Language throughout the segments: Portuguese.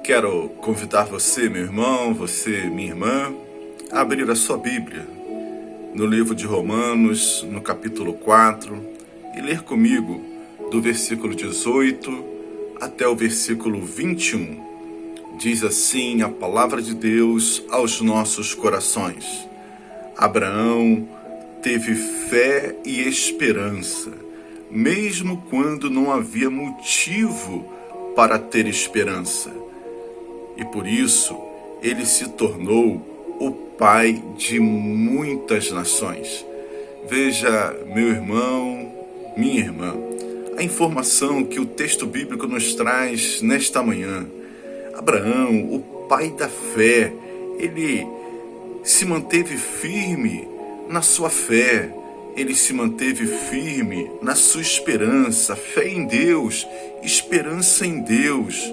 Quero convidar você, meu irmão, você, minha irmã, a abrir a sua Bíblia no livro de Romanos, no capítulo 4, e ler comigo do versículo 18 até o versículo 21. Diz assim a palavra de Deus aos nossos corações: Abraão teve fé e esperança, mesmo quando não havia motivo para ter esperança. E por isso ele se tornou o pai de muitas nações. Veja, meu irmão, minha irmã, a informação que o texto bíblico nos traz nesta manhã. Abraão, o pai da fé, ele se manteve firme na sua fé, ele se manteve firme na sua esperança, fé em Deus, esperança em Deus.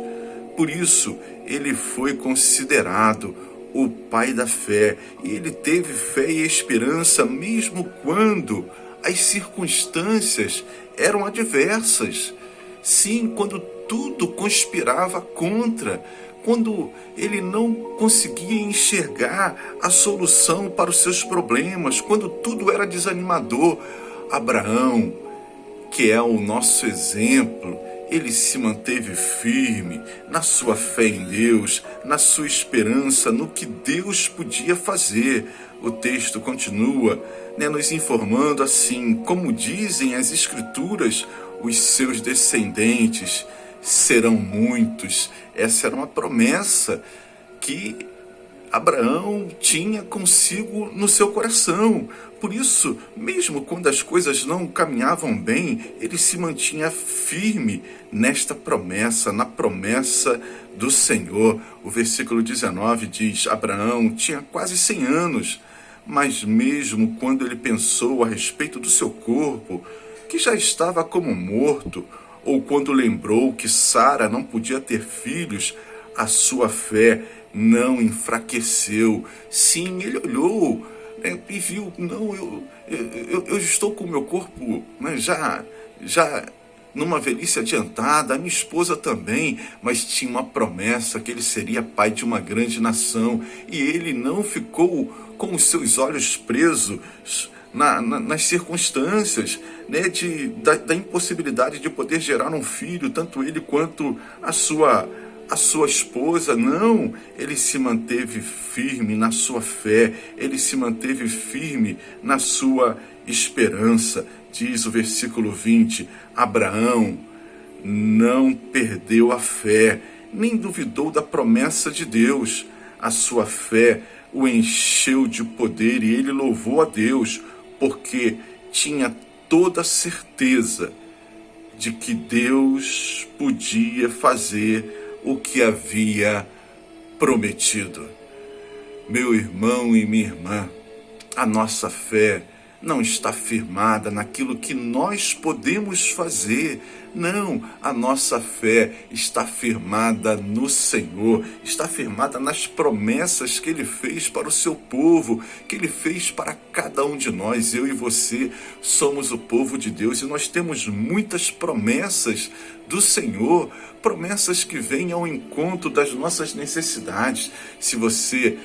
Por isso, ele foi considerado o pai da fé, e ele teve fé e esperança mesmo quando as circunstâncias eram adversas. Sim, quando tudo conspirava contra, quando ele não conseguia enxergar a solução para os seus problemas, quando tudo era desanimador. Abraão, que é o nosso exemplo, ele se manteve firme na sua fé em Deus, na sua esperança no que Deus podia fazer. O texto continua, nos informando assim: como dizem as Escrituras, os seus descendentes serão muitos. Essa era uma promessa que Abraão tinha consigo no seu coração. Por isso, mesmo quando as coisas não caminhavam bem, ele se mantinha firme nesta promessa, na promessa do Senhor. O versículo 19 diz: Abraão tinha quase 100 anos, mas mesmo quando ele pensou a respeito do seu corpo, que já estava como morto, ou quando lembrou que Sara não podia ter filhos, a sua fé não enfraqueceu. Sim, ele olhou e viu: não, eu estou com o meu corpo já numa velhice adiantada, a minha esposa também, mas tinha uma promessa que ele seria pai de uma grande nação, e ele não ficou com os seus olhos presos nas circunstâncias, da impossibilidade de poder gerar um filho, tanto ele quanto a sua esposa. Não, ele se manteve firme na sua fé, ele se manteve firme na sua esperança. Diz o versículo 20, Abraão não perdeu a fé, nem duvidou da promessa de Deus. A sua fé o encheu de poder e ele louvou a Deus, porque tinha toda a certeza de que Deus podia fazer o que havia prometido. Meu irmão e minha irmã, a nossa fé não está firmada naquilo que nós podemos fazer. Não, a nossa fé está firmada no Senhor, está firmada nas promessas que Ele fez para o seu povo, que Ele fez para cada um de nós. Eu e você somos o povo de Deus e nós temos muitas promessas do Senhor, promessas que vêm ao encontro das nossas necessidades. Se você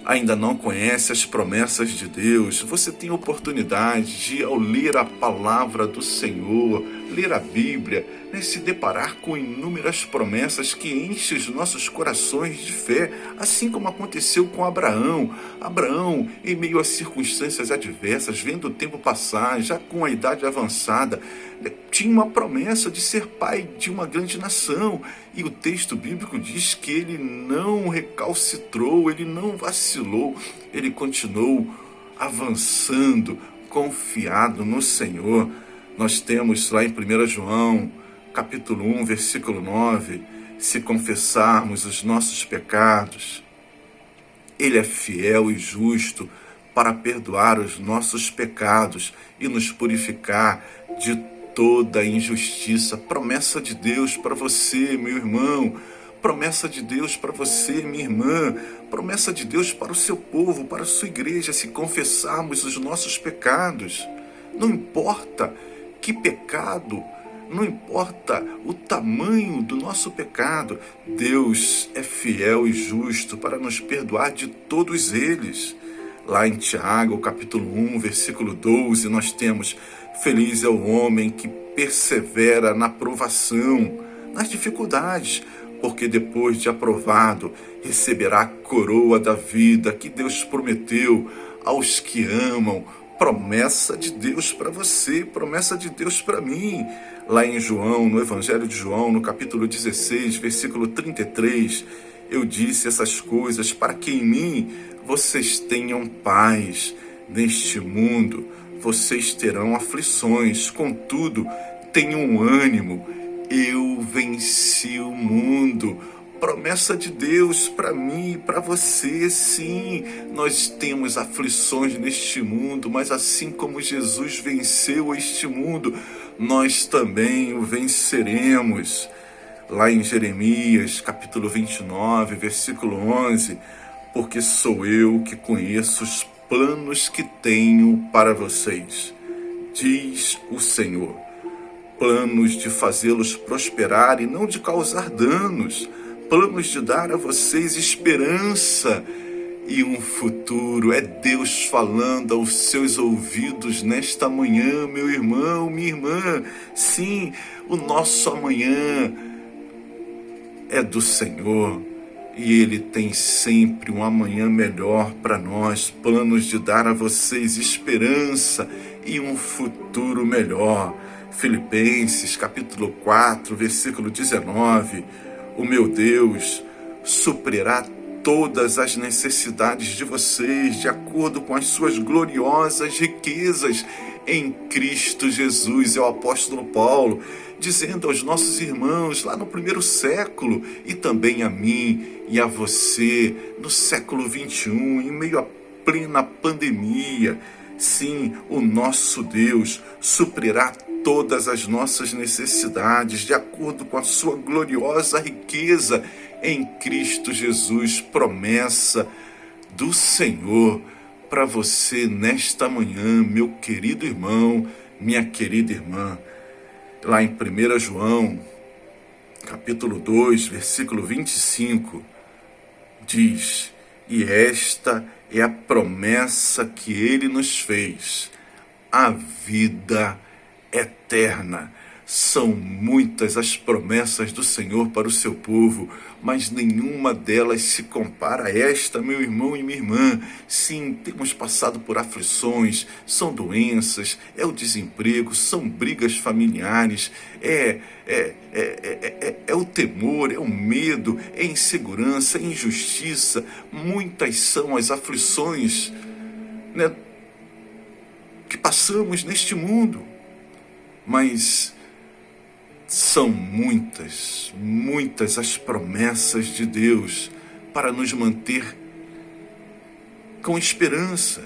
ainda não conhece as promessas de Deus, você tem oportunidade de, ao ler a palavra do Senhor, ler a Bíblia, se deparar com inúmeras promessas que enchem os nossos corações de fé, assim como aconteceu com Abraão. Abraão, em meio às circunstâncias adversas, vendo o tempo passar, já com a idade avançada, tinha uma promessa de ser pai de uma grande nação, e o texto bíblico diz que ele não recalcitrou, ele não vacilou, ele continuou avançando, confiado no Senhor. Nós temos lá em 1 João, capítulo 1, versículo 9, se confessarmos os nossos pecados, Ele é fiel e justo para perdoar os nossos pecados e nos purificar de toda injustiça. Promessa de Deus para você, meu irmão. Promessa de Deus para você, minha irmã. Promessa de Deus para o seu povo, para a sua igreja, se confessarmos os nossos pecados. Não importa que pecado não importa o tamanho do nosso pecado, Deus é fiel e justo para nos perdoar de todos eles. Lá em Tiago, capítulo 1, versículo 12, nós temos: feliz é o homem que persevera na provação, nas dificuldades, porque depois de aprovado, receberá a coroa da vida que Deus prometeu aos que amam. Promessa de Deus para você, promessa de Deus para mim. Lá em João, no Evangelho de João, no capítulo 16, versículo 33, eu disse essas coisas para que em mim vocês tenham paz. Neste mundo vocês terão aflições, contudo, tenham ânimo, eu venci o mundo. Promessa de Deus para mim e para você. Sim, nós temos aflições neste mundo, mas assim como Jesus venceu este mundo, nós também o venceremos. Lá em Jeremias, capítulo 29, versículo 11, porque sou eu que conheço os planos que tenho para vocês, diz o Senhor, planos de fazê-los prosperar e não de causar danos, planos de dar a vocês esperança e um futuro. É Deus falando aos seus ouvidos nesta manhã, meu irmão, minha irmã. Sim, o nosso amanhã é do Senhor e Ele tem sempre um amanhã melhor para nós, planos de dar a vocês esperança e um futuro melhor. Filipenses capítulo 4, versículo 19, o meu Deus suprirá todas as necessidades de vocês, de acordo com as suas gloriosas riquezas em Cristo Jesus. É o apóstolo Paulo dizendo aos nossos irmãos lá no primeiro século, e também a mim e a você no século 21, em meio à plena pandemia. Sim, o nosso Deus suprirá todas as nossas necessidades de acordo com a sua gloriosa riqueza em Cristo Jesus. Promessa do Senhor para você nesta manhã, meu querido irmão, minha querida irmã. Lá em 1 João, capítulo 2, versículo 25, diz: e esta é a promessa que Ele nos fez, a vida eterna. São muitas as promessas do Senhor para o seu povo, mas nenhuma delas se compara a esta, meu irmão e minha irmã. Sim, temos passado por aflições, são doenças, é o desemprego, são brigas familiares, é o temor, é o medo, é insegurança, é injustiça. Muitas são as aflições, né, que passamos neste mundo, mas são muitas as promessas de Deus para nos manter com esperança,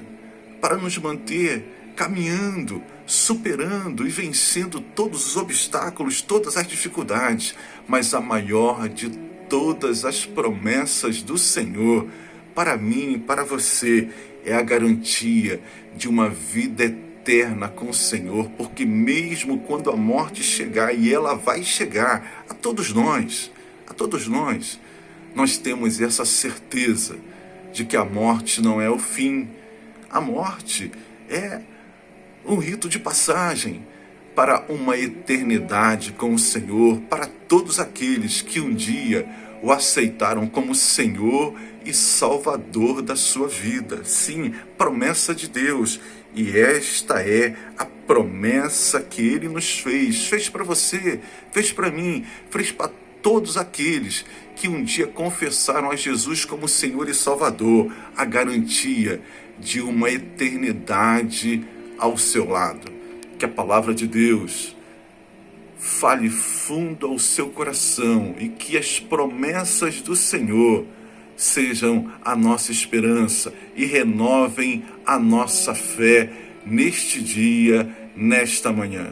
para nos manter caminhando, superando e vencendo todos os obstáculos, todas as dificuldades. Mas a maior de todas as promessas do Senhor para mim e para você é a garantia de uma vida eterna com o Senhor, porque mesmo quando a morte chegar, e ela vai chegar a todos nós, nós temos essa certeza de que a morte não é o fim. A morte é um rito de passagem para uma eternidade com o Senhor, para todos aqueles que um dia o aceitaram como Senhor e Salvador da sua vida. Sim, promessa de Deus. E esta é a promessa que Ele nos fez para você, fez para mim, fez para todos aqueles que um dia confessaram a Jesus como Senhor e Salvador, a garantia de uma eternidade ao seu lado. Que a palavra de Deus fale fundo ao seu coração e que as promessas do Senhor sejam a nossa esperança e renovem a nossa fé neste dia, nesta manhã.